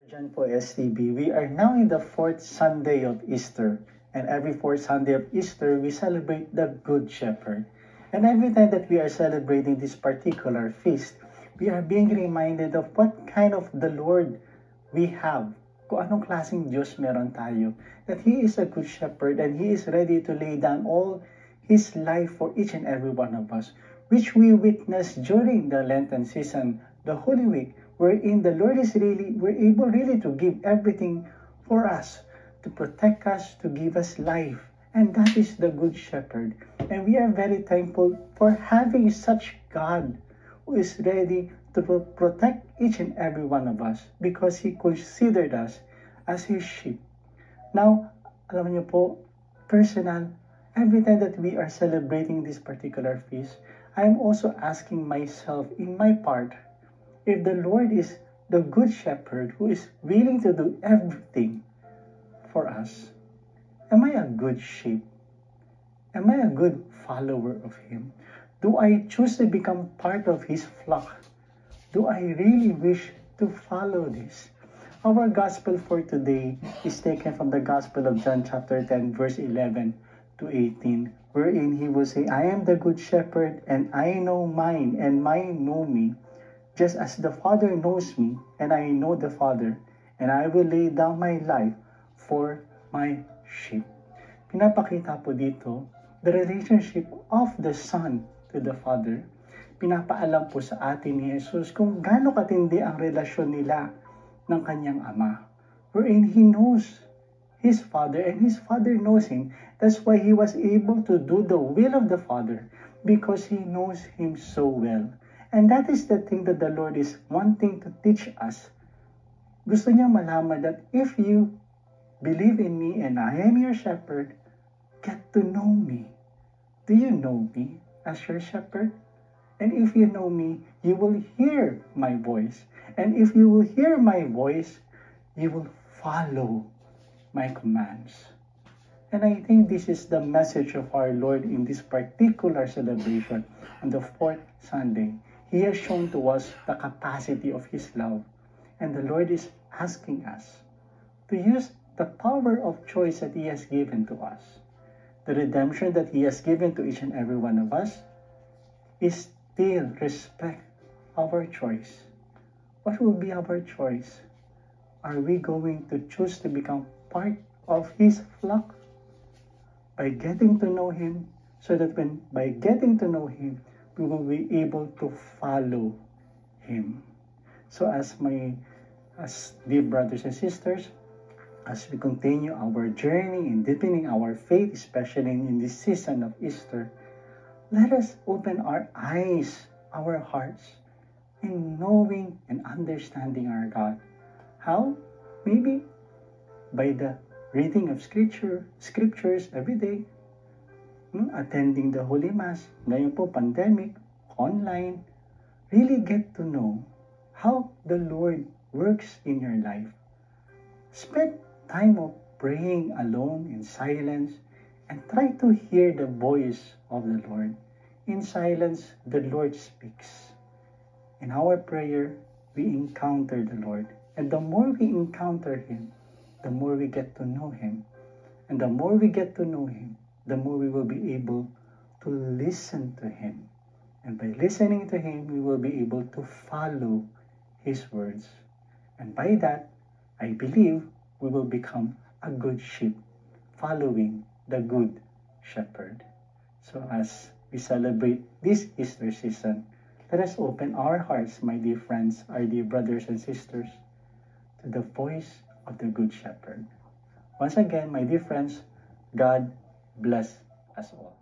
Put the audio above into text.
Diyan po STB, we are now in the fourth Sunday of Easter. And every fourth Sunday of Easter, we celebrate the Good Shepherd. And every time that we are celebrating this particular feast, we are being reminded of what kind of the Lord we have. Kung anong klaseng Diyos meron tayo. That He is a good shepherd and He is ready to lay down all His life for each and every one of us, which we witness during the Lenten season, the Holy Week, wherein the Lord is we're able really to give everything for us, to protect us, to give us life. And that is the Good Shepherd. And we are very thankful for having such God who is ready to protect each and every one of us because He considered us as His sheep. Now, alam niyo po, personal, every time that we are celebrating this particular feast, I'm also asking myself in my part, if the Lord is the Good Shepherd who is willing to do everything for us, am I a good sheep? Am I a good follower of Him? Do I choose to become part of His flock? Do I really wish to follow this? Our gospel for today is taken from the Gospel of John chapter 10 verse 11 to 18, wherein He will say, I am the good shepherd and I know mine and mine know me, just as the Father knows me and I know the Father, and I will lay down my life for my sheep. Pinapakita po dito the relationship of the Son to the Father. Pinapaalam po sa atin ni Jesus kung gaano katindi ang relasyon nila ng kanyang Ama, wherein He knows His Father and His Father knows Him. That's why He was able to do the will of the Father, because He knows Him so well. And that is the thing that the Lord is wanting to teach us. Gusto niya malaman that if you believe in me and I am your shepherd, get to know me. Do you know me as your shepherd? And if you know me, you will hear my voice. And if you will hear my voice, you will follow my commands. And I think this is the message of our Lord in this particular celebration on the fourth Sunday. He has shown to us the capacity of His love. And the Lord is asking us to use the power of choice that He has given to us. The redemption that He has given to each and every one of us is still respect our choice. What will be our choice? Are we going to choose to become part of His flock by getting to know Him, so that by getting to know Him, we will be able to follow Him? So as dear brothers and sisters, as we continue our journey in deepening our faith, especially in this season of Easter, let us open our eyes, our hearts, in knowing and understanding our God. How? Maybe by the reading of scriptures every day, attending the Holy Mass, ngayon po pandemic, online, really get to know how the Lord works in your life. Spend time of praying alone in silence and try to hear the voice of the Lord. In silence, the Lord speaks. In our prayer, we encounter the Lord. And the more we encounter Him, the more we get to know Him. And the more we get to know Him, the more we will be able to listen to Him. And by listening to Him, we will be able to follow His words. And by that, I believe we will become a good sheep, following the Good Shepherd. So as we celebrate this Easter season, let us open our hearts, my dear friends, our dear brothers and sisters, to the voice of the Good Shepherd. Once again, my dear friends, God bless us all.